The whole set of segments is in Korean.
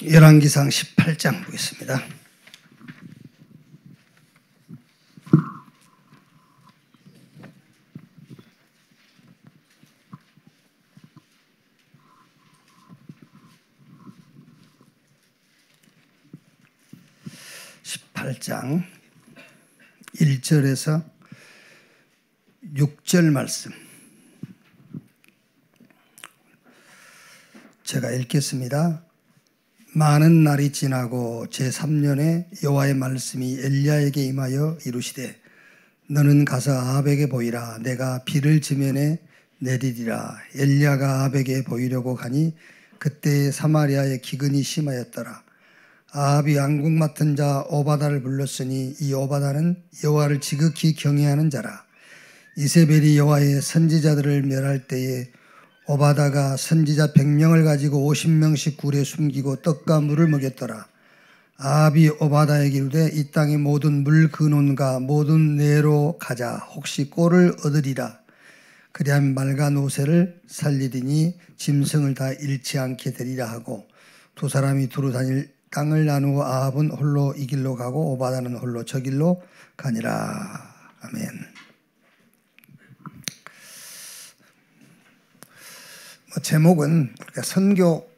열왕기상 18장 보겠습니다. (18장) 1절에서 6절 말씀 제가 읽겠습니다. 많은 날이 지나고 제3년에 여호와의 말씀이 엘리야에게 임하여 이루시되 너는 가서 아합에게 보이라. 내가 비를 지면에 내리리라. 엘리야가 아합에게 보이려고 가니 그때 사마리아에 기근이 심하였더라. 아합이 왕국 맡은 자 오바다를 불렀으니 이 오바다는 여호와를 지극히 경외하는 자라. 이세벨이 여호와의 선지자들을 멸할 때에 오바다가 선지자 100명을 가지고 50명씩 굴에 숨기고 떡과 물을 먹였더라. 아합이 오바다에게 이르되 이 땅의 모든 물 근원과 모든 내로 가자. 혹시 꼴을 얻으리라. 그리하면 말가노새를 살리리니 짐승을 다 잃지 않게 되리라 하고 두 사람이 두루 다닐 땅을 나누어 아합은 홀로 이 길로 가고 오바다는 홀로 저 길로 가니라. 아멘. 제목은 선교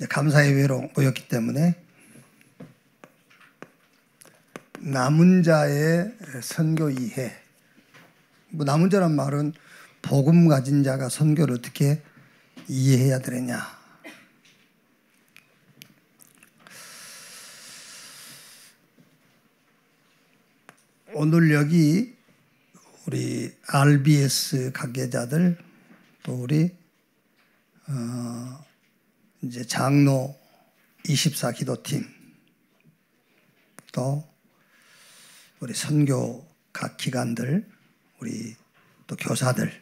감사예배로 모였기 때문에 남은 자의 선교 이해. 남은 자란 말은 복음 가진 자가 선교를 어떻게 이해해야 되느냐. 오늘 여기 우리 RBS 관계자들 또 우리 이제 장로 24 기도팀 또 우리 선교 각 기관들 우리 또 교사들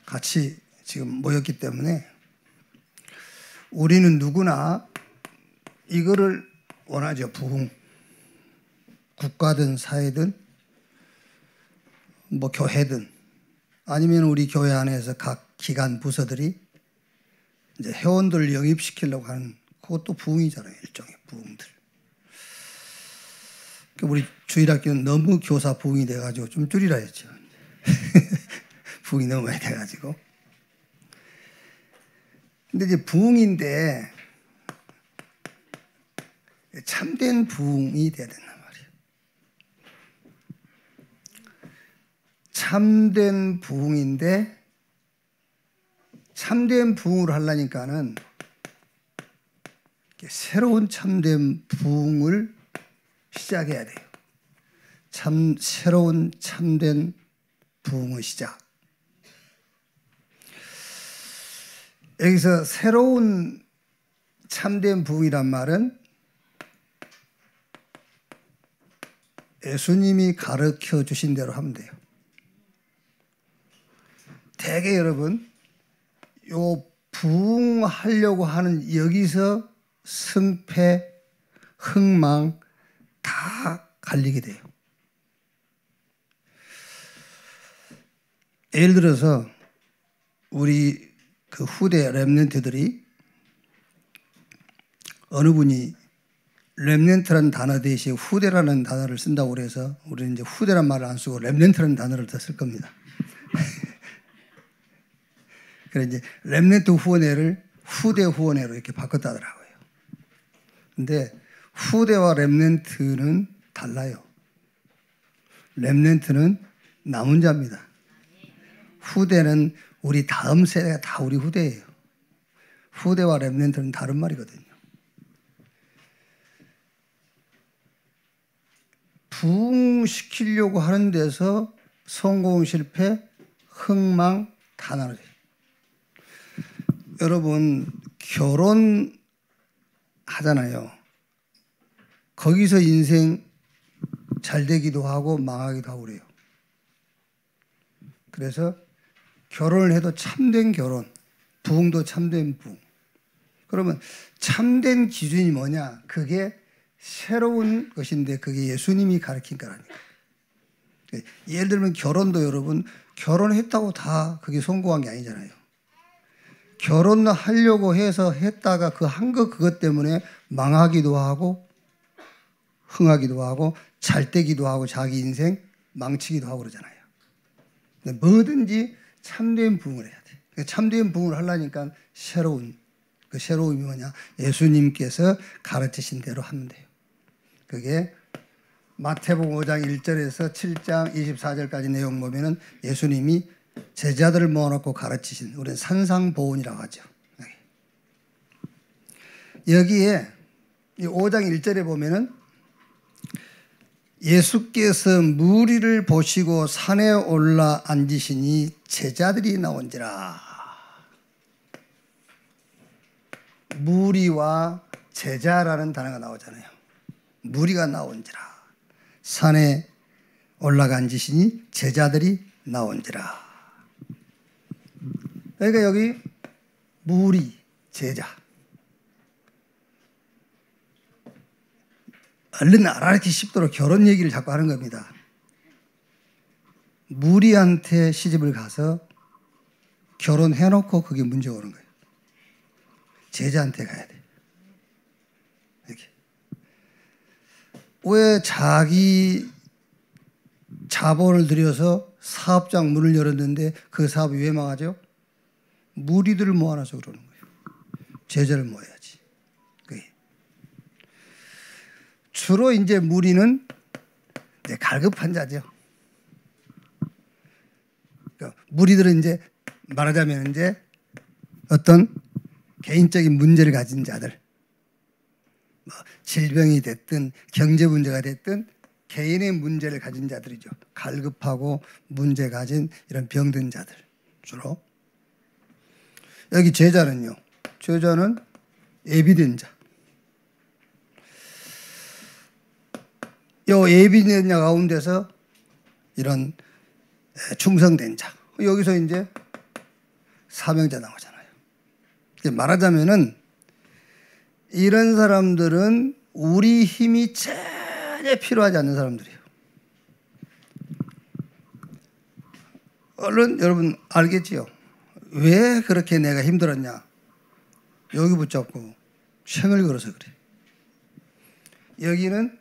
같이 지금 모였기 때문에 우리는 누구나 이거를 원하죠. 부흥. 국가든 사회든 뭐 교회든 아니면 우리 교회 안에서 각 기관 부서들이 이제 회원들을 영입시키려고 하는 그것도 부흥이잖아요. 일종의 부흥들. 우리 주일학교는 너무 교사 부흥이 돼가지고 좀 줄이라 했죠. 부흥이 너무 많이 돼가지고. 근데 이제 부흥인데 참된 부흥이 돼야 된단 말이에요. 참된 부흥인데 참된 부흥을 하려니까는 새로운 참된 부흥을 시작해야 돼요. 새로운 참된 부흥의 시작. 여기서 새로운 참된 부흥이란 말은 예수님이 가르쳐 주신 대로 하면 돼요. 대개 여러분 요 부흥하려고 하는 여기서 승패, 흥망 다 갈리게 돼요. 예를 들어서 우리 그 후대 렘넌트들이 어느 분이 렘넌트라는 단어 대신에 후대라는 단어를 쓴다고 그래서 우리는 이제 후대란 말을 안 쓰고 렘넌트라는 단어를 더 쓸 겁니다. 그래서 이제 렘넌트 후원회를 후대 후원회로 이렇게 바꿨다더라고요. 근데 후대와 렘넌트는 달라요. 렘넌트는 남은 자입니다. 후대는 우리 다음 세대가 다 우리 후대예요. 후대와 렘넌트는 다른 말이거든요. 부흥시키려고 하는 데서 성공, 실패, 흥망 다 나눠져요. 여러분 결혼하잖아요. 거기서 인생 잘 되기도 하고 망하기도 하고 그래요. 그래서 결혼을 해도 참된 결혼, 부흥도 참된 부흥. 그러면 참된 기준이 뭐냐? 그게 새로운 것인데 그게 예수님이 가르친 거라니까. 예를 들면 결혼도 여러분 결혼했다고 다 그게 성공한 게 아니잖아요. 결혼하려고 해서 했다가 그 한 거 그것 때문에 망하기도 하고 흥하기도 하고 잘되기도 하고 자기 인생 망치기도 하고 그러잖아요. 뭐든지 참된 부흥을 해야 돼. 참된 부흥을 하려니까 그 새로움이 뭐냐? 예수님께서 가르치신 대로 하면 돼요. 그게 마태복음 5장 1절에서 7장 24절까지 내용 보면은 예수님이 제자들을 모아놓고 가르치신, 우리는 산상보훈이라고 하죠. 여기에 이 5장 1절에 보면은 예수께서 무리를 보시고 산에 올라 앉으시니 제자들이 나온지라. 무리와 제자라는 단어가 나오잖아요. 무리가 나온지라. 산에 올라가 앉으시니 제자들이 나온지라. 그러니까 여기 무리, 제자. 얼른 알아듣기 쉽도록 결혼 얘기를 자꾸 하는 겁니다. 무리한테 시집을 가서 결혼해놓고 그게 문제가 오는 거예요. 제자한테 가야 돼. 이렇게. 왜 자기 자본을 들여서 사업장 문을 열었는데 그 사업이 왜 망하죠? 무리들을 모아놔서 그러는 거예요. 제자를 모아야지. 주로 이제 무리는 갈급한 자죠. 그러니까 무리들은 이제 말하자면 이제 어떤 개인적인 문제를 가진 자들, 뭐 질병이 됐든 경제 문제가 됐든 개인의 문제를 가진 자들이죠. 갈급하고 문제 가진 이런 병든 자들 주로. 여기 제자는요. 제자는 예비된 자. 요 예비된 자 가운데서 이런 충성된 자. 여기서 이제 사명자 나오잖아요. 말하자면은 이런 사람들은 우리 힘이 전혀 필요하지 않는 사람들이에요. 얼른 여러분 알겠지요? 왜 그렇게 내가 힘들었냐? 여기 붙잡고 생을 걸어서 그래. 여기는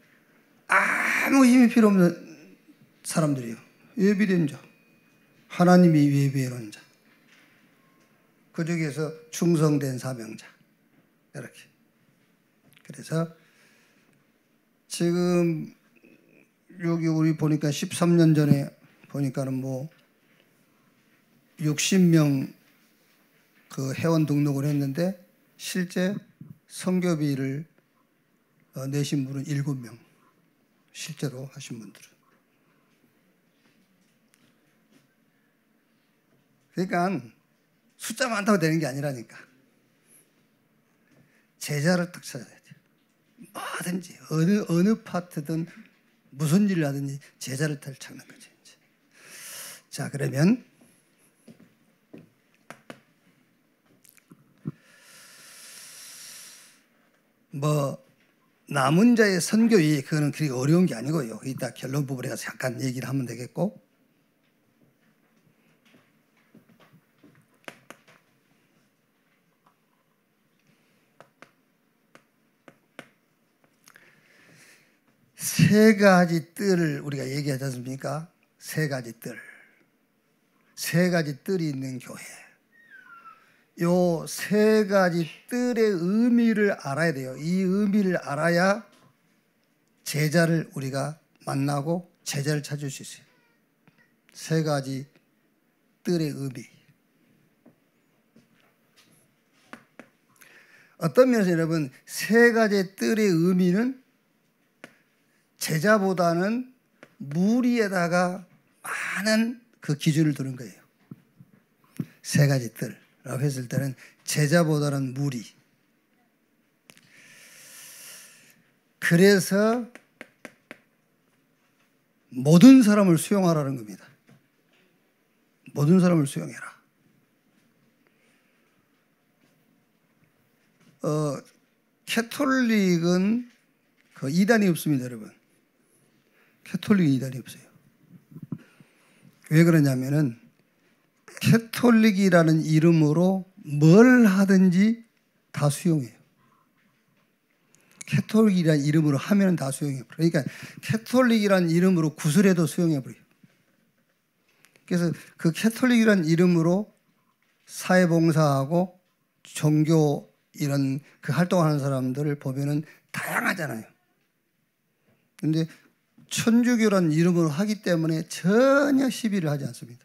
아무 힘이 필요 없는 사람들이에요. 예비된 자. 하나님이 예비해 놓은 자. 그 중에서 충성된 사명자. 이렇게. 그래서 지금 여기 우리 보니까 13년 전에 보니까는 뭐 60명 그 회원 등록을 했는데 실제 선교비를 내신 분은 7명. 실제로 하신 분들은. 그러니까 숫자 많다고 되는 게 아니라니까. 제자를 딱 찾아야 돼요. 뭐든지 어느 파트든 무슨 일을 하든지 제자를 딱 찾는 거죠. 이제. 자, 그러면 뭐 남은 자의 선교이 그거는 그렇게 어려운 게 아니고요. 이따 결론 부분에 가서 잠깐 얘기를 하면 되겠고. 세 가지 뜰을 우리가 얘기하지 않습니까? 세 가지 뜰. 세 가지 뜰이 있는 교회. 요 세 가지 뜰의 의미를 알아야 돼요. 이 의미를 알아야 제자를 우리가 만나고 제자를 찾을 수 있어요. 세 가지 뜰의 의미. 어떤 면에서 여러분 세 가지 뜰의 의미는 제자보다는 무리에다가 많은 그 기준을 두는 거예요. 세 가지 뜰이라고 했을 때는 제자보다는 무리. 그래서 모든 사람을 수용하라는 겁니다. 모든 사람을 수용해라. 캐톨릭은 그 이단이 없습니다, 여러분. 캐톨릭 이단이 없어요. 왜 그러냐면은 캐톨릭이라는 이름으로 뭘 하든지 다 수용해요. 캐톨릭이라는 이름으로 하면 다 수용해요. 그러니까 캐톨릭이라는 이름으로 구슬해도 수용해버려요. 그래서 그 캐톨릭이라는 이름으로 사회봉사하고 종교 이런 그 활동하는 사람들을 보면은 다양하잖아요. 그런데 천주교라는 이름으로 하기 때문에 전혀 시비를 하지 않습니다.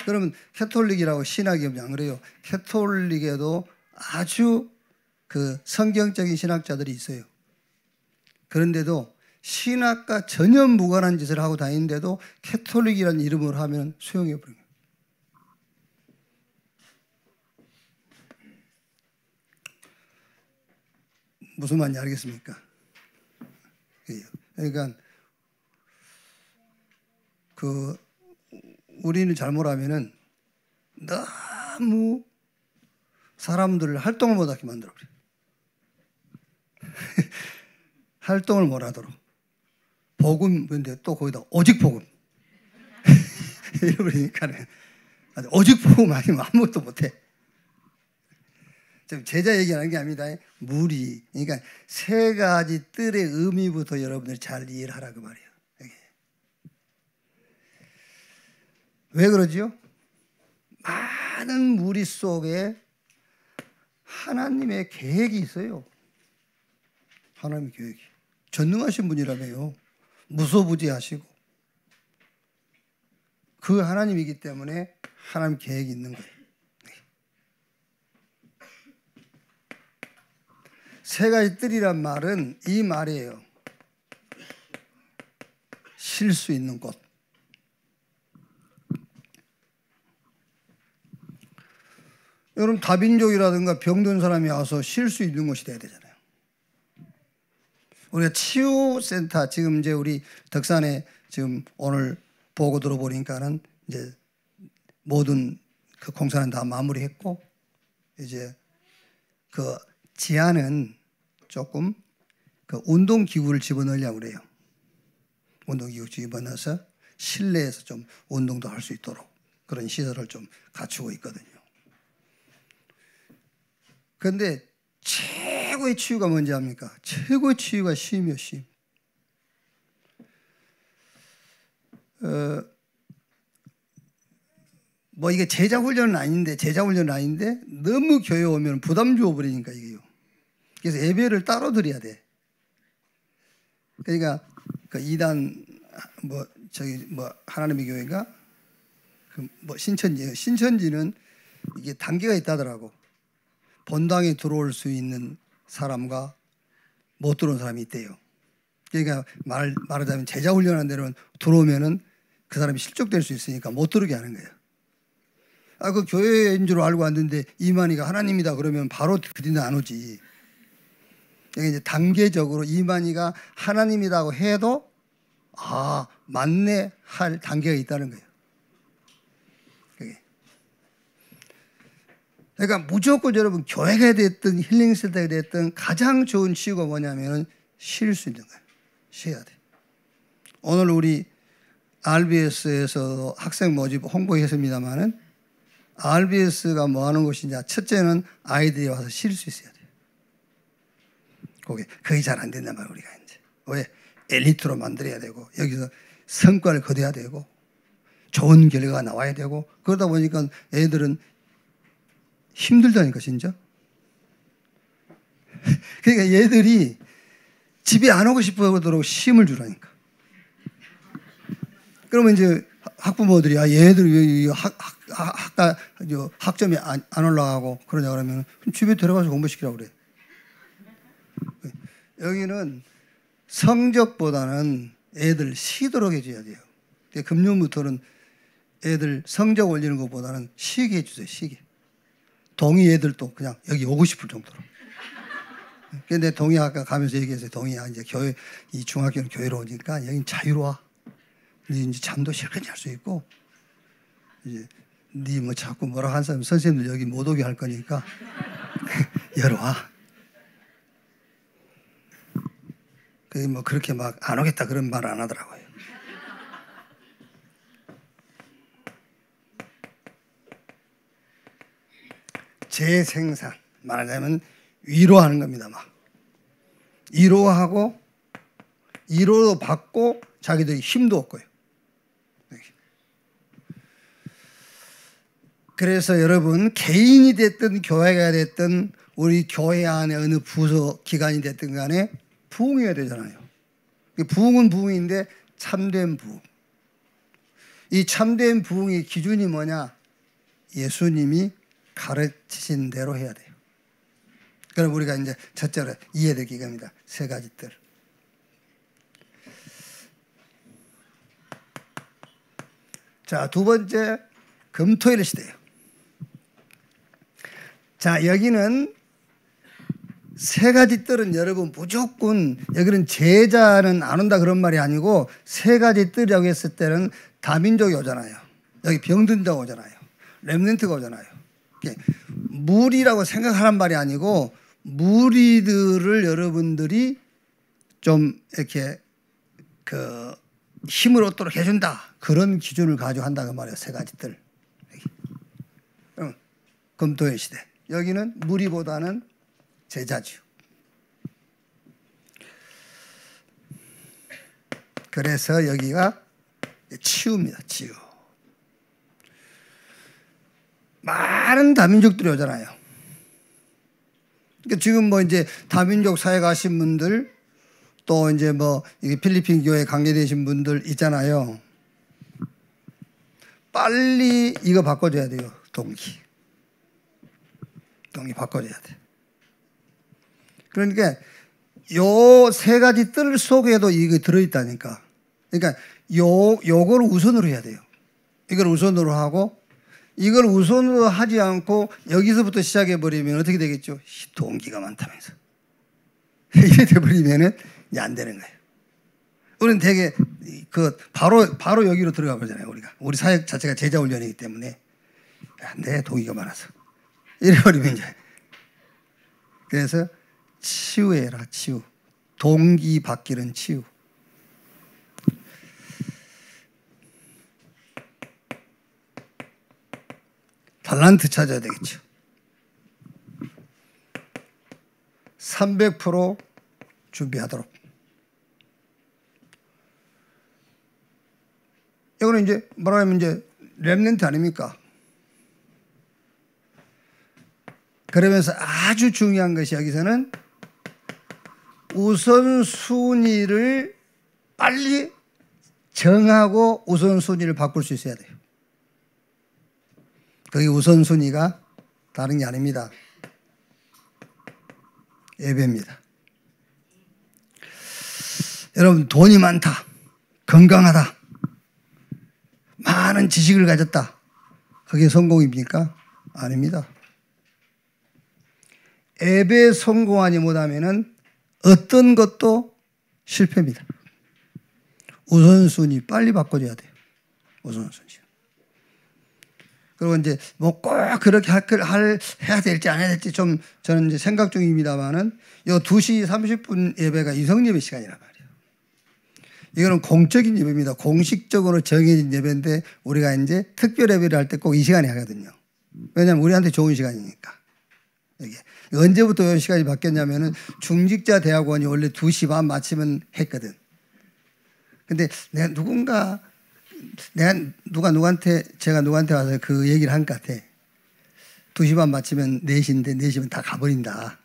그러면 캐톨릭이라고 신학이 안 그래요. 캐톨릭에도 아주 그 성경적인 신학자들이 있어요. 그런데도 신학과 전혀 무관한 짓을 하고 다니는데도 캐톨릭이라는 이름으로 하면 수용해 버려요. 무슨 말인지 알겠습니까? 그러니까 그 우리는 잘못하면은 너무 사람들을 활동을 못하게 만들어 버려요. 활동을 못하도록. 복음, 근데 또 거기다 오직 복음. 이러버리니까는 오직 복음 아니면 아무것도 못해. 제자 얘기하는 게 아닙니다. 무리. 그러니까 세 가지 뜰의 의미부터 여러분들이 잘 이해를 하라고 말이에요. 왜 그러지요? 많은 무리 속에 하나님의 계획이 있어요. 하나님의 계획이. 전능하신 분이라며요. 무소부지하시고. 그 하나님이기 때문에 하나님 계획이 있는 거예요. 세 가지 뜰이란 말은 이 말이에요. 쉴 수 있는 곳. 여러분 다빈족이라든가 병든 사람이 와서 쉴 수 있는 곳이 돼야 되잖아요. 우리가 치유센터 지금 이제 우리 덕산에 지금 오늘 보고 들어보니까는 이제 모든 그 공사는 다 마무리했고 이제 그 지하는 조금 그 운동기구를 집어넣으려고 그래요. 운동기구 집어넣어서 실내에서 좀 운동도 할 수 있도록 그런 시설을 좀 갖추고 있거든요. 그런데 최고의 치유가 뭔지 압니까? 최고의 치유가 쉼이요, 쉼. 뭐 이게 제자훈련은 아닌데 너무 교회 오면 부담 주어버리니까 이게요. 그래서 예배를 따로 드려야 돼. 그러니까 그 2단 하나님의 교회가 그 뭐 신천지는 이게 단계가 있다더라고. 본당에 들어올 수 있는 사람과 못 들어온 사람이 있대요. 그러니까 말하자면 제자 훈련한 데는 들어오면은 그 사람이 실족될 수 있으니까 못 들어오게 하는 거예요. 그 교회인 줄 알고 왔는데 이만희가 하나님이다 그러면 바로 그뒤는 안 오지. 그러니까 이제 단계적으로 이만희가 하나님이라고 해도 맞네 할 단계가 있다는 거예요. 그러니까 무조건 여러분 교회가 됐든 힐링센터가 됐든 가장 좋은 치유가 뭐냐면 쉴 수 있는 거예요. 쉬어야 돼. 오늘 우리 RBS에서 학생 모집 홍보했습니다마는 RBS가 뭐 하는 곳이냐. 첫째는 아이들이 와서 쉴 수 있어야 돼요. 그게 잘 안 된단 말이에요, 우리가 이제. 왜? 엘리트로 만들어야 되고, 여기서 성과를 거둬야 되고, 좋은 결과가 나와야 되고, 그러다 보니까 애들은 힘들다니까, 진짜. 그러니까 얘들이 집에 안 오고 싶어 하도록 힘을 주라니까. 그러면 이제 학부모들이 얘들 왜 학점이 안 올라가고 그러냐 그러면 집에 들어가서 공부시키라고 그래. 여기는 성적보다는 애들 쉬도록 해줘야 돼요. 금년부터는 애들 성적 올리는 것보다는 쉬게 해주세요. 쉬게. 동희 애들도 그냥 여기 오고 싶을 정도로. 근데 동희 아까 가면서 얘기했어요. 동희야 이제 교회 이 중학교는 교회로 오니까 여긴 자유로워. 이제 잠도 실컷 잘 수 있고 이제 네 뭐 자꾸 뭐라 한 사람 선생님들 여기 못 오게 할 거니까 여러 와. 그 뭐 그렇게 막 안 오겠다 그런 말 안 하더라고요. 재생산, 말하자면 위로하는 겁니다. 막 위로하고 위로도 받고 자기들이 힘도 얻고요. 그래서 여러분, 개인이 됐든 교회가 됐든 우리 교회 안에 어느 부서 기관이 됐든 간에 부흥해야 되잖아요. 부흥은 부흥인데 참된 부흥. 이 참된 부흥의 기준이 뭐냐? 예수님이 가르치신 대로 해야 돼요. 그럼 우리가 이제 첫째로 이해될 기겁니다. 세 가지 뜰. 자, 두 번째, 금토일 시대예요. 자, 여기는 세 가지 뜰은 여러분 무조건, 여기는 제자는 안 온다 그런 말이 아니고 세 가지 뜰이라고 했을 때는 다민족이 오잖아요. 여기 병든 자 오잖아요. 렘넌트가 오잖아요. 무리라고 생각하란 말이 아니고 무리들을 여러분들이 좀 이렇게 그 힘을 얻도록 해준다. 그런 기준을 가지고 한다고 말이에요. 세 가지 뜰. 금토의 시대. 여기는 무리보다는 제자죠. 그래서 여기가 치유입니다. 치유. 많은 다민족들이 오잖아요. 그러니까 지금 뭐 이제 다민족 사회 가신 분들, 또 이제 뭐 필리핀 교회 관계되신 분들 있잖아요. 빨리 이거 바꿔줘야 돼요. 동기 바꿔줘야 돼. 그러니까 요 세 가지 뜰 속에도 이거 들어있다니까. 그러니까 요걸 우선으로 해야 돼요. 이걸 우선으로 하고, 이걸 우선으로 하지 않고 여기서부터 시작해버리면 어떻게 되겠죠? 동기가 많다면서. 이게 돼버리면은 이제 안 되는 거예요. 우리는 되게 바로 여기로 들어가 보잖아요. 우리 사역 자체가 제자 훈련이기 때문에 내 동기가 많아서 이래버리면 이제. 그래서 치유해라, 치유. 동기 바뀌는 치유. 달란트 찾아야 되겠죠. 300% 준비하도록. 이거는 이제 말하면 이제 렘넌트 아닙니까? 그러면서 아주 중요한 것이 여기서는 우선순위를 빨리 정하고 우선순위를 바꿀 수 있어야 돼요. 그게 우선순위가 다른 게 아닙니다. 예배입니다. 여러분, 돈이 많다, 건강하다, 많은 지식을 가졌다, 그게 성공입니까? 아닙니다. 예배에 성공하지 못하면은 어떤 것도 실패입니다. 우선순위 빨리 바꿔줘야 돼요. 우선순위. 그리고 이제 뭐 꼭 그렇게 해야 될지 안 해야 될지 좀 저는 이제 생각 중입니다만은 요 2시 30분 예배가 이성 예배 시간이란 말이에요. 이거는 공적인 예배입니다. 공식적으로 정해진 예배인데 우리가 이제 특별 예배를 할 때 꼭 이 시간에 하거든요. 왜냐하면 우리한테 좋은 시간이니까. 이게 언제부터 이 시간이 바뀌었냐면은 중직자 대학원이 원래 2시 반 마치면 했거든. 근데 제가 누구한테 와서 그 얘기를 한 것 같아. 2시 반 마치면 4시인데 4시면 다 가버린다.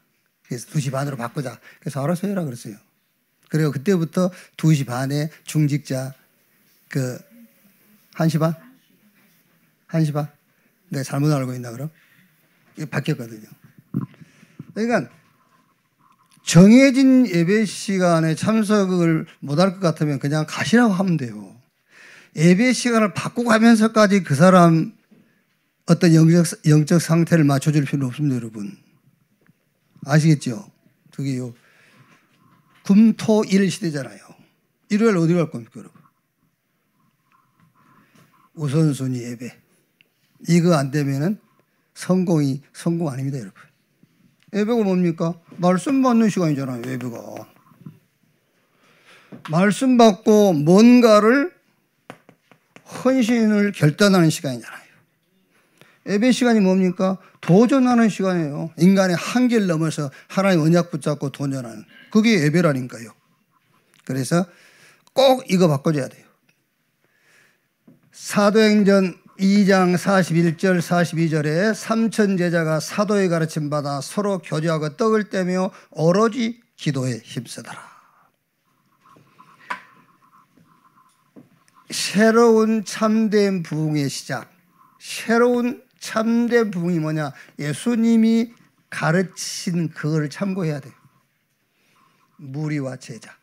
그래서 2시 반으로 바꾸자. 그래서 알아서 해라 그랬어요. 그리고 그때부터 2시 반에 중직자 1시 반? 1시 반? 내가 잘못 알고 있나 그럼? 이게 바뀌었거든요. 그러니까 정해진 예배 시간에 참석을 못할 것 같으면 그냥 가시라고 하면 돼요. 예배 시간을 바꾸고 하면서까지 그 사람 어떤 영적 상태를 맞춰줄 필요는 없습니다, 여러분. 아시겠죠? 그게요. 금, 토, 일 시대잖아요. 일요일 어디로 갈 겁니까, 여러분? 우선순위 예배. 이거 안 되면은 성공 아닙니다, 여러분. 예배가 뭡니까? 말씀 받는 시간이잖아요, 예배가. 말씀 받고 뭔가를 헌신을 결단하는 시간이잖아요. 예배 시간이 뭡니까? 도전하는 시간이에요. 인간의 한계를 넘어서 하나님 언약 붙잡고 도전하는. 그게 예배라니까요. 그래서 꼭 이거 바꿔줘야 돼요. 사도행전 2장 41절 42절에 3천 제자가 사도의 가르침 받아 서로 교제하고 떡을 떼며 오로지 기도에 힘쓰더라. 새로운 참된 부흥의 시작. 새로운 참된 부흥이 뭐냐? 예수님이 가르친 그거를 참고해야 돼요. 무리와 제자.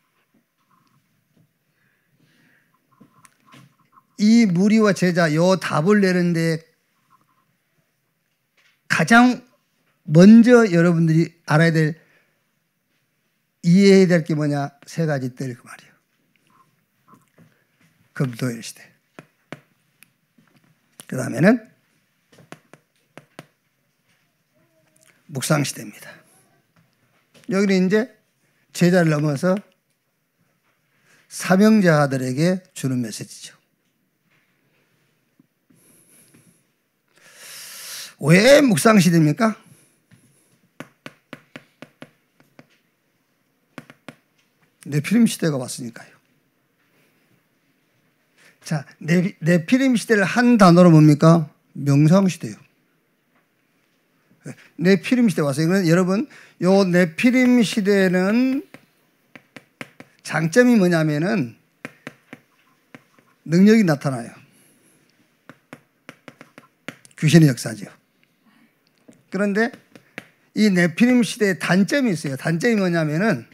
이 무리와 제자 요 답을 내는데 가장 먼저 여러분들이 알아야 될, 이해해야 될 게 뭐냐? 세 가지 뜰 그 말이에요. 금토일 시대. 그 다음에는 묵상 시대입니다. 여기는 이제 제자를 넘어서 사명자들에게 주는 메시지죠. 왜 묵상 시대입니까? 네피림 시대가 왔으니까요. 자, 네피림 시대를 한 단어로 뭡니까? 명상 시대요. 네피림 시대 왔어요. 그러면 여러분, 요 네피림 시대는 장점이 뭐냐면은 능력이 나타나요. 귀신의 역사죠. 그런데 이 네피림 시대에 단점이 있어요. 단점이 뭐냐면은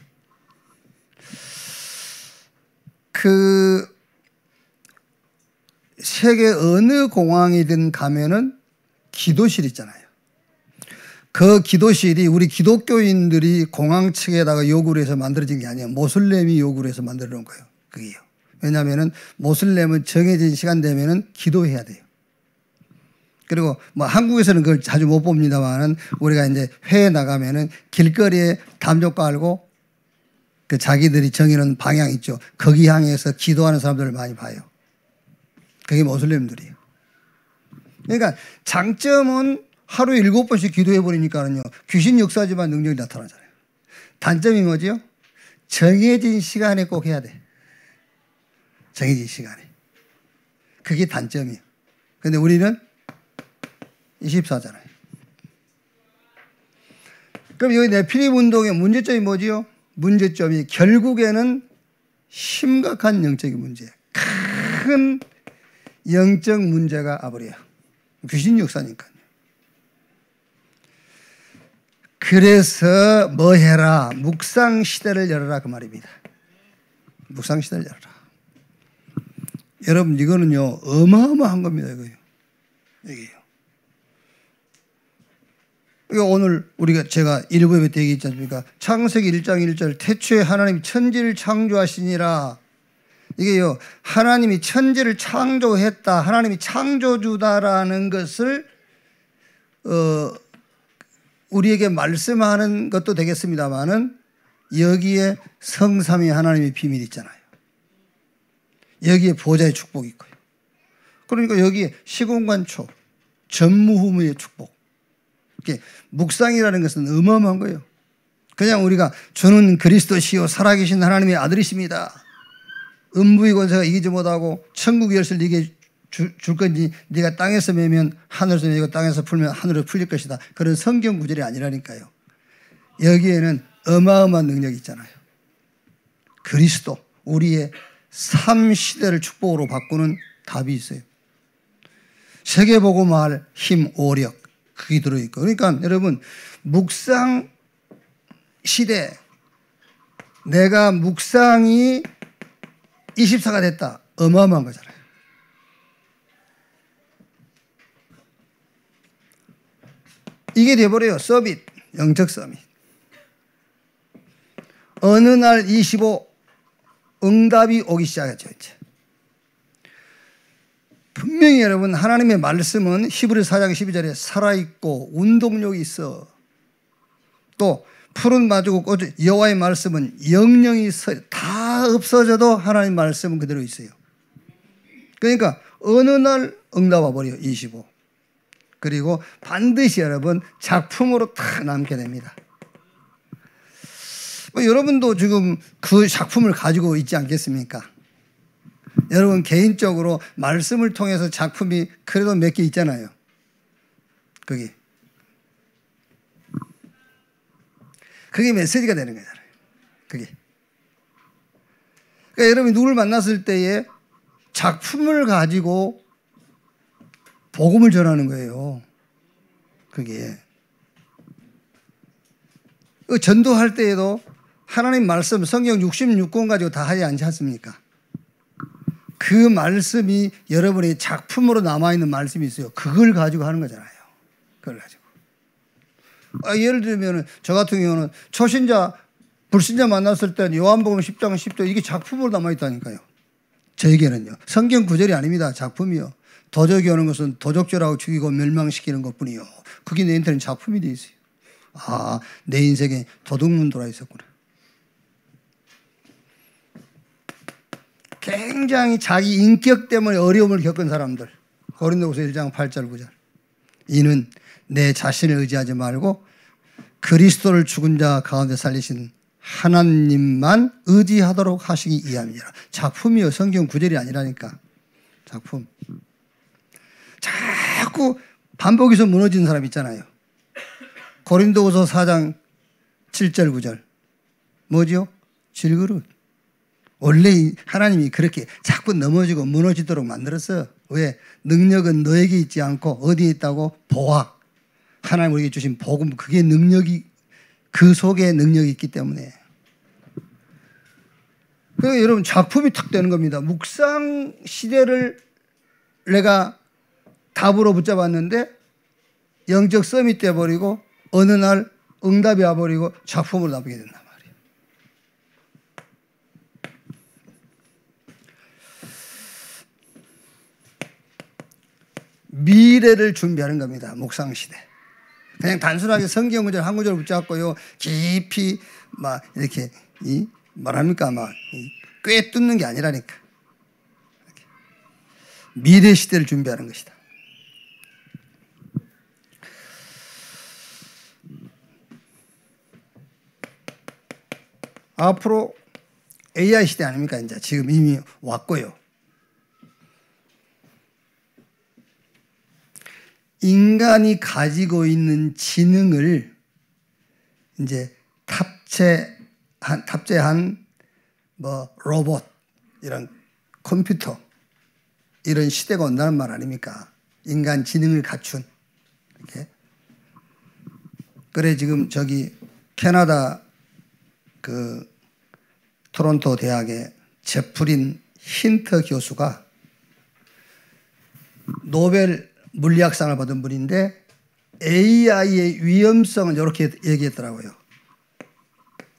그 세계 어느 공항이든 가면은 기도실 있잖아요. 그 기도실이 우리 기독교인들이 공항 측에다가 요구를 해서 만들어진 게 아니에요. 모슬렘이 요구를 해서 만들어 놓은 거예요. 그게요. 왜냐하면은 모슬렘은 정해진 시간 되면은 기도해야 돼요. 그리고 뭐 한국에서는 그걸 자주 못 봅니다만은 우리가 이제 회에 나가면은 길거리에 담요 깔고 그 자기들이 정해놓은 방향 있죠. 거기 향해서 기도하는 사람들을 많이 봐요. 그게 모슬렘들이에요. 그러니까 장점은 하루에 7번씩 기도해 버리니까는요. 귀신 역사지만 능력이 나타나잖아요. 단점이 뭐죠? 정해진 시간에 꼭 해야 돼. 정해진 시간에. 그게 단점이에요. 그런데 우리는 24잖아요. 그럼 여기 네피림 운동의 문제점이 뭐지요? 문제점이 결국에는 심각한 영적인 문제, 큰 영적 문제가 와버려요. 귀신 역사니까요. 그래서 뭐 해라? 묵상 시대를 열어라 그 말입니다. 묵상 시대를 열어라. 여러분 이거는요 어마어마한 겁니다. 이거요. 이게요. 오늘 우리가 제가 일부 예배 때 얘기했지 않습니까? 창세기 1장 1절 태초에 하나님이 천지를 창조하시니라. 이게요 하나님이 천지를 창조했다, 하나님이 창조주다라는 것을 우리에게 말씀하는 것도 되겠습니다만은 여기에 성삼위 하나님의 비밀이 있잖아요. 여기에 보좌의 축복이 있고요. 그러니까 여기에 시공간초 전무후무의 축복. 이렇게 묵상이라는 것은 어마어마한 거예요. 그냥 우리가 주는 그리스도시요 살아계신 하나님의 아들이십니다. 음부의 권세가 이기지 못하고 천국 열쇠를 네게 줄 건지 네가 땅에서 매면 하늘에서 매고 땅에서 풀면 하늘에서 풀릴 것이다. 그런 성경 구절이 아니라니까요. 여기에는 어마어마한 능력이 있잖아요. 그리스도, 우리의 삶 시대를 축복으로 바꾸는 답이 있어요. 세계복음화할 힘, 오력 그게 들어있고. 그러니까 여러분 묵상 시대, 내가 묵상이 24가 됐다. 어마어마한 거잖아요. 이게 돼버려요. 서밋, 영적 서밋. 어느 날 25 응답이 오기 시작했죠. 이제. 분명히 여러분 하나님의 말씀은 히브리 4장 12절에 살아있고 운동력이 있어. 또 푸른 마주고 꽃 여호와의 말씀은 영영이 있어요. 다 없어져도 하나님 말씀은 그대로 있어요. 그러니까 어느 날 응답 와버려요. 25. 그리고 반드시 여러분 작품으로 다 남게 됩니다. 여러분도 지금 그 작품을 가지고 있지 않겠습니까? 여러분 개인적으로 말씀을 통해서 작품이 그래도 몇 개 있잖아요. 그게 메시지가 되는 거잖아요. 그러니까 여러분이 누구를 만났을 때에 작품을 가지고 복음을 전하는 거예요. 그게 전도할 때에도 하나님 말씀 성경 66권 가지고 다 하지 않지 않습니까? 그 말씀이 여러분의 작품으로 남아있는 말씀이 있어요. 그걸 가지고 하는 거잖아요. 그걸 가지고. 예를 들면 저 같은 경우는 초신자, 불신자 만났을 때 요한복음 10장 10절 이게 작품으로 남아있다니까요. 저에게는요. 성경 구절이 아닙니다. 작품이요. 도적이 오는 것은 도적질하고 죽이고 멸망시키는 것뿐이요. 그게 내한테는 작품이 돼 있어요. 아, 내 인생에 도둑문 돌아 있었구나. 굉장히 자기 인격 때문에 어려움을 겪은 사람들. 고린도후서 1장 8절 9절. 이는 내 자신을 의지하지 말고 그리스도를 죽은 자 가운데 살리신 하나님만 의지하도록 하시기 위함이라. 작품이요. 성경 구절이 아니라니까. 작품. 자꾸 반복해서 무너지는 사람 있잖아요. 고린도후서 4장 7절 9절. 뭐죠? 질그릇. 원래 하나님이 그렇게 자꾸 넘어지고 무너지도록 만들었어요. 왜? 능력은 너에게 있지 않고 어디에 있다고? 보아. 하나님 우리에게 주신 복음, 그게 능력이, 그 속에 능력이 있기 때문에. 그래서 여러분 작품이 탁 되는 겁니다. 묵상 시대를 내가 답으로 붙잡았는데 영적 썸이 떼버리고 어느 날 응답이 와버리고 작품으로 남게 된단 말이에요. 미래를 준비하는 겁니다. 묵상 시대. 그냥 단순하게 성경 구절 한 구절 붙잡고요. 깊이 막 이렇게 말합니까? 막 꽤 뚫는 게 아니라니까. 미래 시대를 준비하는 것이다. 앞으로 AI 시대 아닙니까? 이제 지금 이미 왔고요. 인간이 가지고 있는 지능을 이제 탑재한 뭐 로봇, 이런 컴퓨터, 이런 시대가 온다는 말 아닙니까? 인간 지능을 갖춘. 이렇게. 그래 지금 저기 캐나다 그 토론토 대학의 제프린 힌터 교수가 노벨 물리학상을 받은 분인데 AI의 위험성을 이렇게 얘기했더라고요.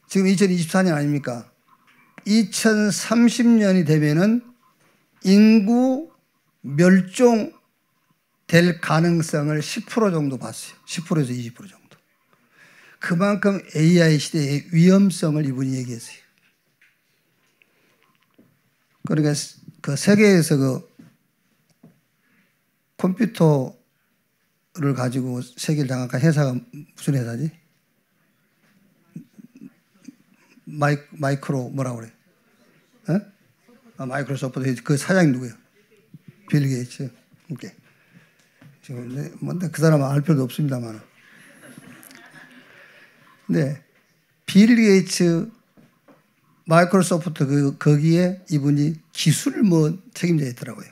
지금 2024년 아닙니까? 2030년이 되면은 인구 멸종될 가능성을 10% 정도 봤어요. 10%에서 20% 정도. 그만큼 AI 시대의 위험성을 이분이 얘기했어요. 그러니까 그 세계에서 그 컴퓨터를 가지고 세계를 장악한 회사가 무슨 회사지? 마이크로 뭐라고 그래? 마이크로소프트 그 사장이 누구예요? 빌 게이츠. 오케이. 지금 뭔데 그 사람은 알 필요도 없습니다만. 근데 빌 게이츠 마이크로소프트 거기에 이분이 기술 뭐 책임자 있더라고요.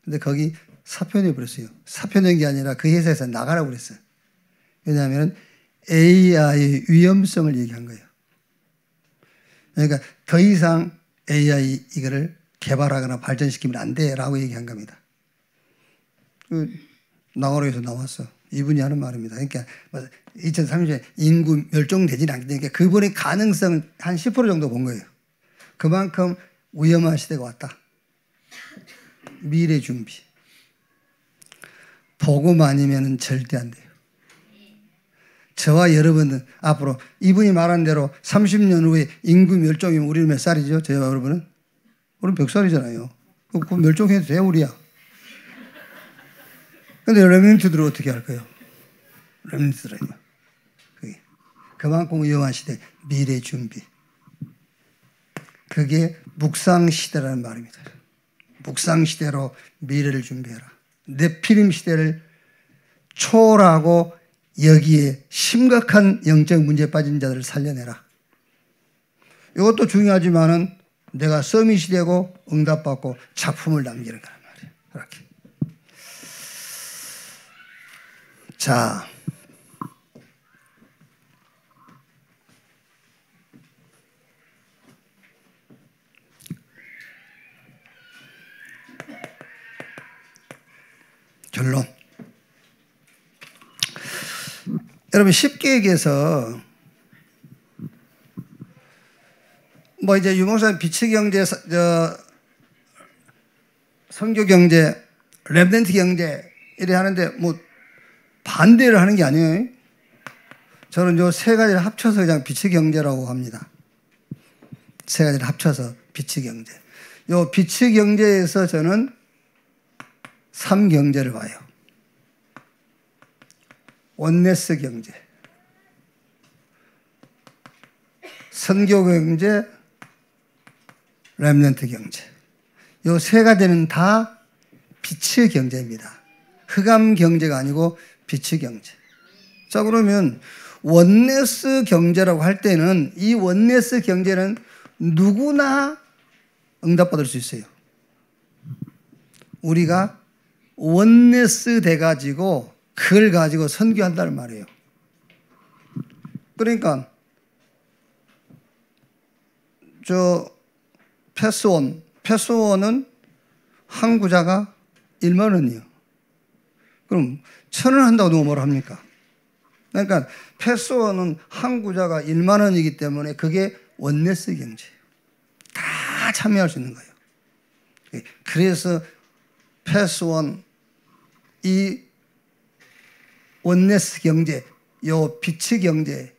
근데 거기 사표내 버렸어요. 사표낸 게 아니라 그 회사에서 나가라고 그랬어요. 왜냐하면 AI의 위험성을 얘기한 거예요. 그러니까 더 이상 AI 이거를 개발하거나 발전시키면 안 돼라고 얘기한 겁니다. 나가로에서 나왔어. 이분이 하는 말입니다. 그러니까 2030년에 인구 멸종되지는 않겠으니까 그분의 가능성은 한 10% 정도 본 거예요. 그만큼 위험한 시대가 왔다. 미래 준비. 복음 아니면 절대 안 돼요. 저와 여러분은 앞으로 이분이 말한 대로 30년 후에 인구 멸종이면 우리는 몇 살이죠? 저와 여러분은? 우리는 100살이잖아요. 그 멸종해도 돼요, 우리야. 근데 렘넌트들은 어떻게 할까요? 렘넌트들은요. 그만큼 위험한 시대, 미래 준비. 그게 묵상 시대라는 말입니다. 묵상 시대로 미래를 준비해라. 네피림 시대를 초월하고 여기에 심각한 영적 문제에 빠진 자들을 살려내라. 이것도 중요하지만은 내가 서밋이 되고 응답받고 작품을 남기는 거란 말이에요. 이렇게. 자. 결론. 여러분 쉽게 얘기해서 뭐 이제 유목사님 빛의 경제, 선교 경제, 렘넌트 경제 이래 하는데 뭐 반대를 하는 게 아니에요. 저는 요 세 가지를 합쳐서 그냥 빛의 경제라고 합니다. 세 가지를 합쳐서 빛의 경제. 요 빛의 경제에서 저는 3경제를 봐요. 원네스 경제, 선교 경제, 렘넌트 경제. 요 세 가지는 다 빛의 경제입니다. 흑암 경제가 아니고 빛의 경제. 자, 그러면 원네스 경제라고 할 때는 이 원네스 경제는 누구나 응답받을 수 있어요. 우리가 원네스 돼가지고 그걸 가지고 선교한다는 말이에요. 그러니까 패스원은 한 구자가 1만 원이에요. 그럼 1,000원 한다고 누가 뭐라 합니까? 그러니까 패스원은 한 구자가 1만 원이기 때문에 그게 원네스 경제예요. 다 참여할 수 있는 거예요. 그래서 패스원 이 원네스 경제, 요 빛의 경제,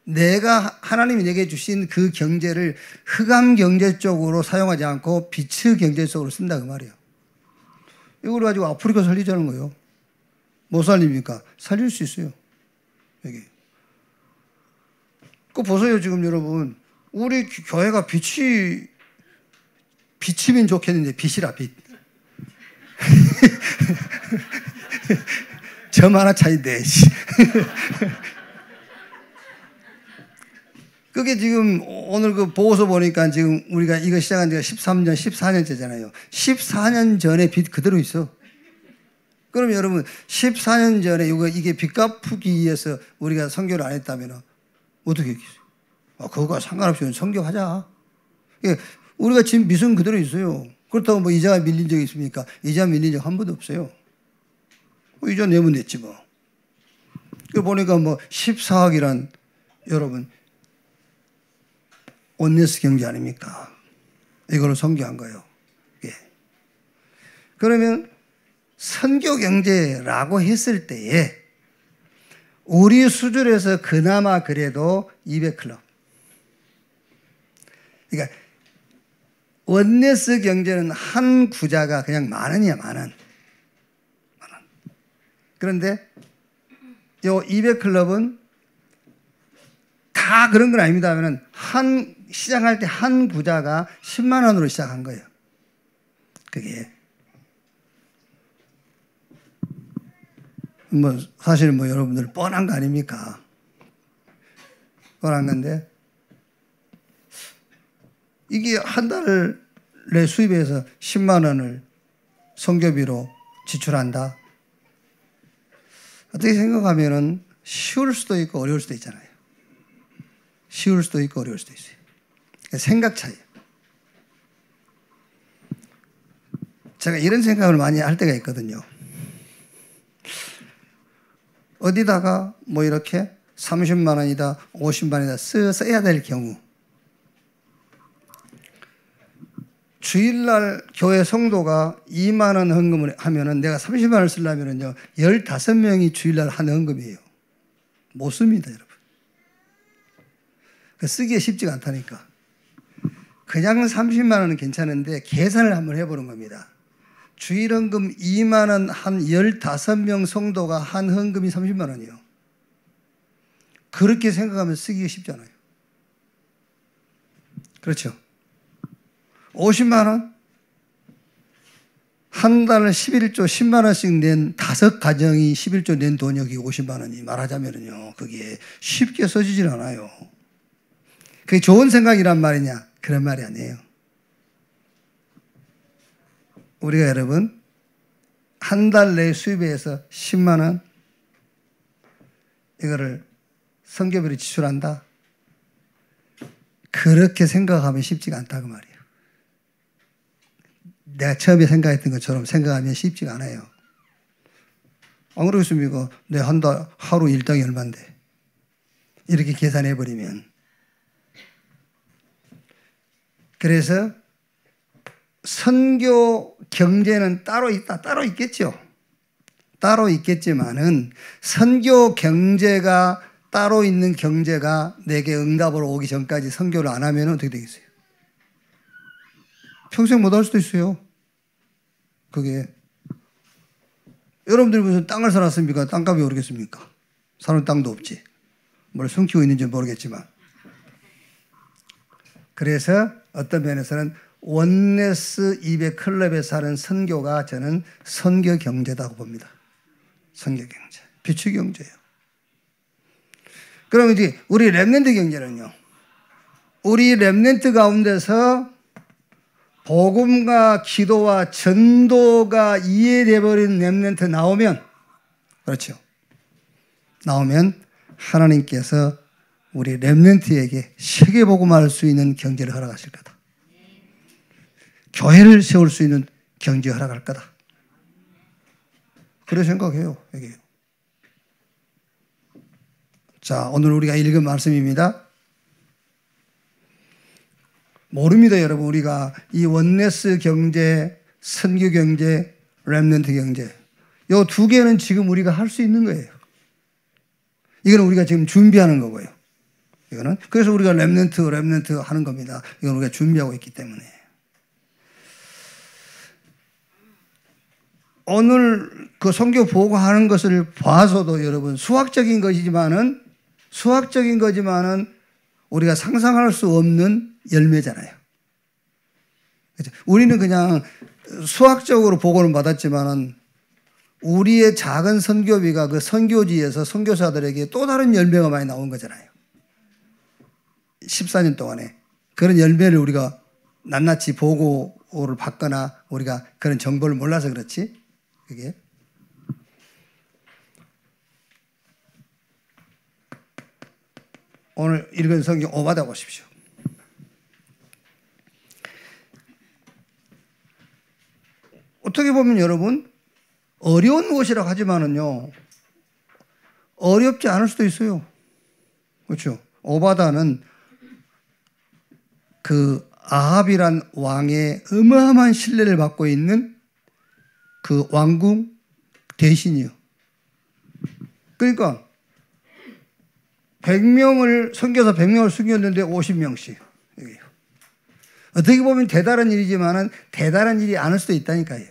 내가 하나님이 내게 주신 그 경제를 흑암 경제 쪽으로 사용하지 않고 빛의 경제 쪽으로 쓴다 그 말이에요. 이걸 가지고 아프리카 살리자는 거예요. 못 살립니까? 살릴 수 있어요. 여기. 그거 보세요 지금 여러분. 우리 교회가 빛이면 좋겠는데 빛이라 빛. 점 하나 차인데. 그게 지금 오늘 그 보고서 보니까 지금 우리가 이거 시작한 지가 13년, 14년째잖아요. 14년 전에 빚 그대로 있어. 그럼 여러분 14년 전에 이게 빚 갚기 위해서 우리가 선교를 안 했다면 어떻게 했겠어요? 그거가 상관없이 선교하자. 우리가 지금 빚은 그대로 있어요. 그렇다고 뭐 이자가 밀린 적이 있습니까? 이자 밀린 적 한 번도 없어요. 이자 내면 됐지 뭐. 그 보니까 뭐 14억이란 여러분 원네스 경제 아닙니까? 이거를 선교한 거예요. 예. 그러면 선교 경제라고 했을 때에 우리 수준에서 그나마 그래도 200클럽. 그러니까 원네스 경제는 한 구자가 그냥 10,000원이야, 10,000원. 그런데 요 200클럽은 다 그런 건 아닙니다 하면은 시작할 때 한 구자가 10만 원으로 시작한 거예요. 그게 뭐 사실 뭐 여러분들 뻔한 거 아닙니까? 뻔한 건데 이게 한 달 내 수입에서 10만 원을 선교비로 지출한다. 어떻게 생각하면은 쉬울 수도 있고 어려울 수도 있잖아요. 쉬울 수도 있고 어려울 수도 있어요. 생각 차이. 제가 이런 생각을 많이 할 때가 있거든요. 어디다가 뭐 이렇게 30만 원이다, 50만 원이다 써야 될 경우 주일날 교회 성도가 2만 원 헌금을 하면은 내가 30만 원을 쓰려면은요 15명이 주일날 하는 헌금이에요. 못 씁니다, 여러분. 쓰기에 쉽지가 않다니까. 그냥 30만 원은 괜찮은데 계산을 한번 해보는 겁니다. 주일헌금 2만 원 한 15명 성도가 한 헌금이 30만 원이요. 그렇게 생각하면 쓰기가 쉽잖아요. 그렇죠. 50만 원? 한 달에 11조 10만 원씩 낸 5가정이 11조 낸 돈이 여기 50만 원이 말하자면요. 그게 쉽게 써지질 않아요. 그게 좋은 생각이란 말이냐? 그런 말이 아니에요. 우리가 여러분 한 달 내 수입에서 10만 원 이거를 선교비로 지출한다. 그렇게 생각하면 쉽지가 않다 그 말이에요. 내가 처음에 생각했던 것처럼 생각하면 쉽지가 않아요. 안 그러겠습니까? 내 한 달 하루 일당이 얼마인데 이렇게 계산해 버리면. 그래서 선교 경제는 따로 있다. 따로 있겠죠. 따로 있겠지만은 선교 경제가 따로 있는 경제가 내게 응답으로 오기 전까지 선교를 안 하면 어떻게 되겠어요? 평생 못 할 수도 있어요. 그게. 여러분들이 무슨 땅을 사놨습니까? 땅값이 오르겠습니까? 사는 땅도 없지. 뭘 숨기고 있는지 모르겠지만. 그래서 어떤 면에서는 원네스 200 클럽에 사는 선교가 저는 선교 경제다고 봅니다. 선교 경제. 비추 경제예요. 그럼 이제 우리 렘넌트 경제는요. 우리 렘넌트 가운데서 복음과 기도와 전도가 이해돼 버린 렘넌트 나오면, 그렇죠. 나오면 하나님께서 우리 렘넌트에게 세계 복음할 수 있는 경제를 허락하실 거다. 교회를 세울 수 있는 경제 허락할 거다. 그래 생각해요. 여기. 자, 오늘 우리가 읽은 말씀입니다. 모릅니다, 여러분. 우리가 이 원네스 경제, 선교 경제, 렘넌트 경제, 이 두 개는 지금 우리가 할 수 있는 거예요. 이거는 우리가 지금 준비하는 거고요. 이거는 그래서 우리가 렘넌트 하는 겁니다. 이건 우리가 준비하고 있기 때문에. 오늘 그 선교 보고하는 것을 봐서도 여러분 수학적인 거지만은 우리가 상상할 수 없는 열매잖아요. 그렇죠? 우리는 그냥 수학적으로 보고는 받았지만은 우리의 작은 선교비가 그 선교지에서 선교사들에게 또 다른 열매가 많이 나온 거잖아요. 14년 동안에 그런 열매를 우리가 낱낱이 보고를 받거나 우리가 그런 정보를 몰라서 그렇지. 그게 오늘 읽은 성경 오바다 보십시오. 어떻게 보면 여러분 어려운 것이라고 하지만은요 어렵지 않을 수도 있어요. 그렇죠? 오바다는 그 아합이란 왕의 어마어마한 신뢰를 받고 있는 그 왕궁 대신이요. 그러니까 100명을 선교사 100명을 숨겼는데 50명씩. 어떻게 보면 대단한 일이지만은 대단한 일이 아닐 수도 있다니까요.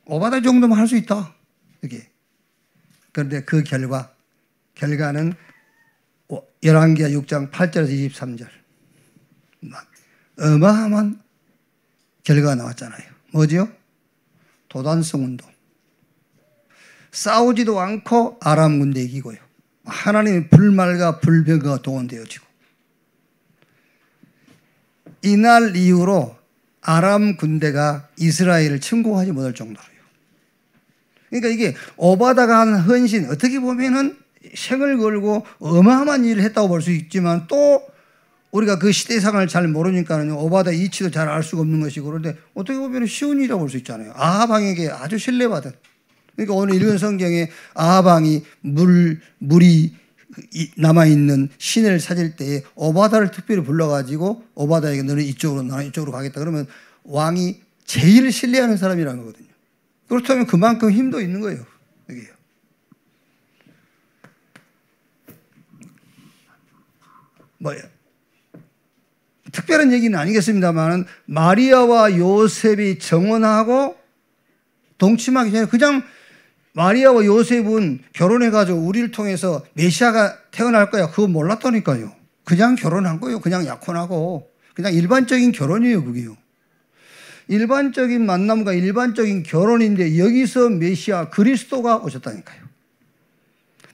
오바다 정도만 할 수 있다. 이게. 그런데 그 결과는 열왕기하 6장 8절에서 23절. 어마어마한 결과가 나왔잖아요. 뭐지요? 도단성 운동. 싸우지도 않고 아람 군대 이기고요. 하나님의 불말과 불병거가 동원되어지고. 이날 이후로 아람 군대가 이스라엘을 침공하지 못할 정도로요. 그러니까 이게 오바다가 한 헌신, 어떻게 보면은 생을 걸고 어마어마한 일을 했다고 볼 수 있지만 또 우리가 그 시대상을 잘 모르니까는 오바다 이치도 잘 알 수가 없는 것이고 그런데 어떻게 보면 쉬운 일이라고 볼 수 있잖아요. 아합 왕에게 아주 신뢰받은. 그러니까 오늘 읽은 성경에 아합 왕이 물이 남아있는 시내를 찾을 때에 오바다를 특별히 불러가지고 오바다에게 너는 이쪽으로 나는 이쪽으로 가겠다. 그러면 왕이 제일 신뢰하는 사람이라는 거거든요. 그렇다면 그만큼 힘도 있는 거예요. 여기요. 뭐예요? 특별한 얘기는 아니겠습니다만 마리아와 요셉이 정혼하고 동침하기 전에 그냥 마리아와 요셉은 결혼해가지고 우리를 통해서 메시아가 태어날 거야. 그거 몰랐다니까요. 그냥 결혼한 거예요. 그냥 약혼하고. 그냥 일반적인 결혼이에요, 그게요. 일반적인 만남과 일반적인 결혼인데 여기서 메시아 그리스도가 오셨다니까요.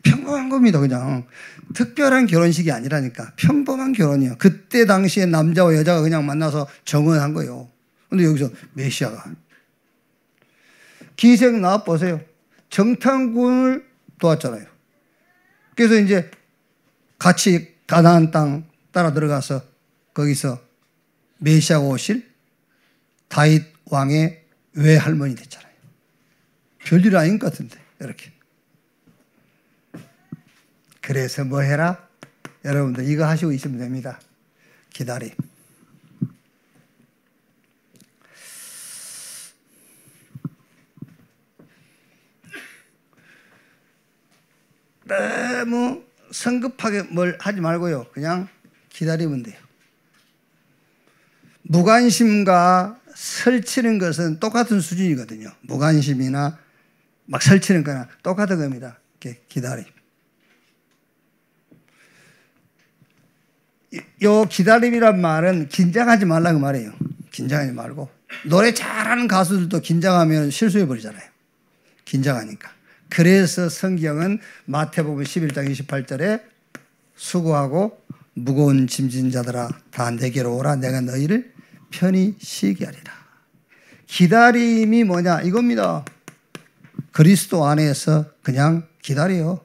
평범한 겁니다, 그냥. 특별한 결혼식이 아니라니까. 평범한 결혼이에요. 그때 당시에 남자와 여자가 그냥 만나서 정언한 거예요. 근데 여기서 메시아가. 기생 나와 보세요. 정탐꾼을 도왔잖아요. 그래서 이제 같이 가나안 땅 따라 들어가서 거기서 메시아가 오실 다윗 왕의 외할머니 됐잖아요. 별일 아닌 것 같은데 이렇게. 그래서 뭐 해라? 여러분들 이거 하시고 있으면 됩니다. 기다림. 너무 성급하게 뭘 하지 말고요. 그냥 기다리면 돼요. 무관심과 설치는 것은 똑같은 수준이거든요. 무관심이나 막 설치는 거나 똑같은 겁니다. 이렇게 기다림. 요 기다림이란 말은 긴장하지 말라고 말해요. 긴장하지 말고. 노래 잘하는 가수들도 긴장하면 실수해버리잖아요. 긴장하니까. 그래서 성경은 마태복음 11장 28절에 수고하고 무거운 짐진 자들아 다 내게로 오라 내가 너희를 편히 쉬게 하리라. 기다림이 뭐냐 이겁니다. 그리스도 안에서 그냥 기다려요.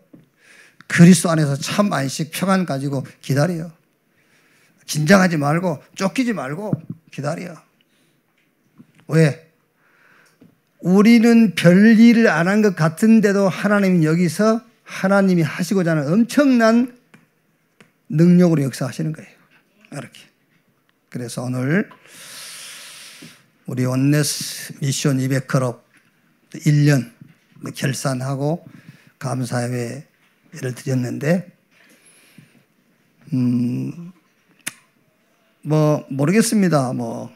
그리스도 안에서 참 안식 평안 가지고 기다려요. 긴장하지 말고 쫓기지 말고 기다려. 왜? 우리는 별일을 안 한 것 같은데도 하나님이 여기서 하나님이 하시고자 하는 엄청난 능력으로 역사하시는 거예요. 이렇게. 그래서 오늘 우리 원네스 미션 200클럽 1년 결산하고 감사회를 드렸는데 뭐 모르겠습니다. 뭐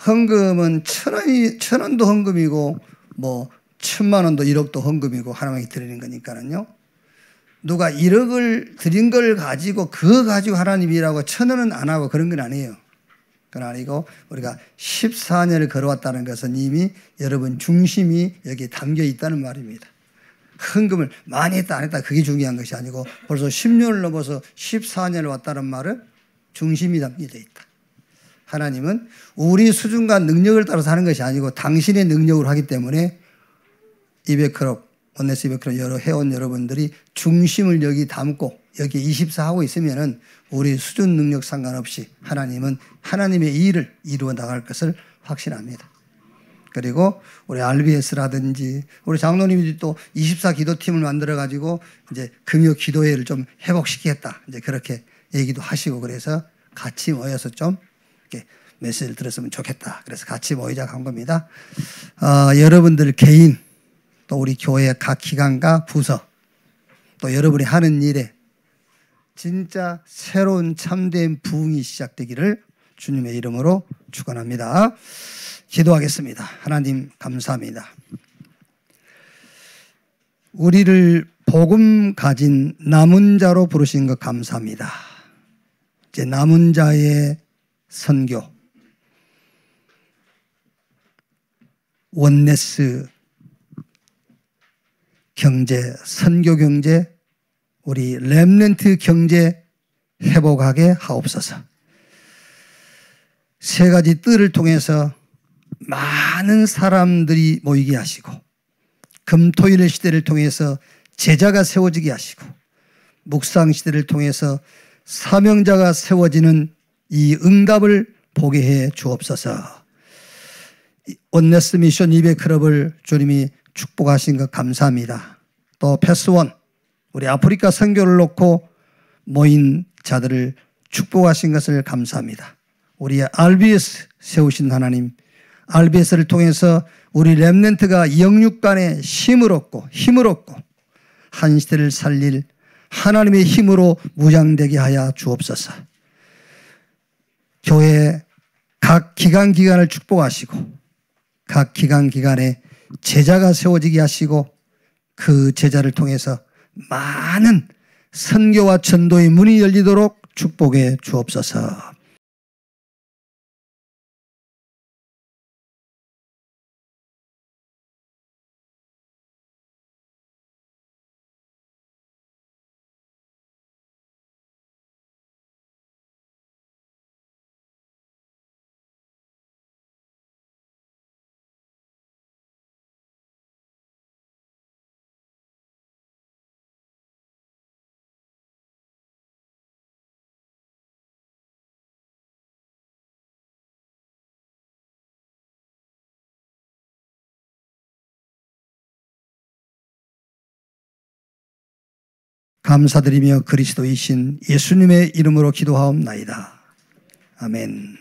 헌금은 1,000원도 헌금이고 뭐 1,000,000원도 1억도 헌금이고 하나님께 드리는 거니까는요. 누가 1억을 드린 걸 가지고 그거 가지고 하나님이라고 1,000원은 안 하고 그런 건 아니에요. 그건 아니고 우리가 14년을 걸어왔다는 것은 이미 여러분 중심이 여기에 담겨 있다는 말입니다. 헌금을 많이 했다 안 했다 그게 중요한 것이 아니고 벌써 10년을 넘어서 14년을 왔다는 말은 중심이 담겨져 있다. 하나님은 우리 수준과 능력을 따라서 하는 것이 아니고 당신의 능력으로 하기 때문에 200클럽, 원네스 200클럽 여러 회원 여러분들이 중심을 여기 담고 여기 24 하고 있으면은 우리 수준 능력 상관없이 하나님은 하나님의 일을 이루어 나갈 것을 확신합니다. 그리고 우리 RBS라든지 우리 장로님들이 또 24 기도팀을 만들어 가지고 이제 금요 기도회를 좀 회복시키겠다. 이제 그렇게 얘기도 하시고 그래서 같이 모여서 좀 이렇게 메시지를 들었으면 좋겠다. 그래서 같이 모이자고 한 겁니다. 여러분들 개인 또 우리 교회 각 기관과 부서 또 여러분이 하는 일에 진짜 새로운 참된 부흥이 시작되기를 주님의 이름으로 축원합니다. 기도하겠습니다. 하나님 감사합니다. 우리를 복음 가진 남은 자로 부르신 것 감사합니다. 이제 남은 자의 선교, 원네스 경제, 선교 경제, 우리 렘넌트 경제 회복하게 하옵소서. 세 가지 뜰을 통해서 많은 사람들이 모이게 하시고 금토일 시대를 통해서 제자가 세워지게 하시고 묵상 시대를 통해서 사명자가 세워지는 이 응답을 보게 해 주옵소서. 원네스 미션 200클럽을 주님이 축복하신 것 감사합니다. 또 패스원 우리 아프리카 선교를 놓고 모인 자들을 축복하신 것을 감사합니다. 우리 RBS 세우신 하나님, RBS를 통해서 우리 렘넌트가 영육간에 힘을 얻고 한 시대를 살릴 하나님의 힘으로 무장되게 하여 주옵소서. 교회 각 기관을 축복하시고 각 기간에 제자가 세워지게 하시고 그 제자를 통해서 많은 선교와 전도의 문이 열리도록 축복해 주옵소서. 감사드리며 그리스도이신 예수님의 이름으로 기도하옵나이다. 아멘.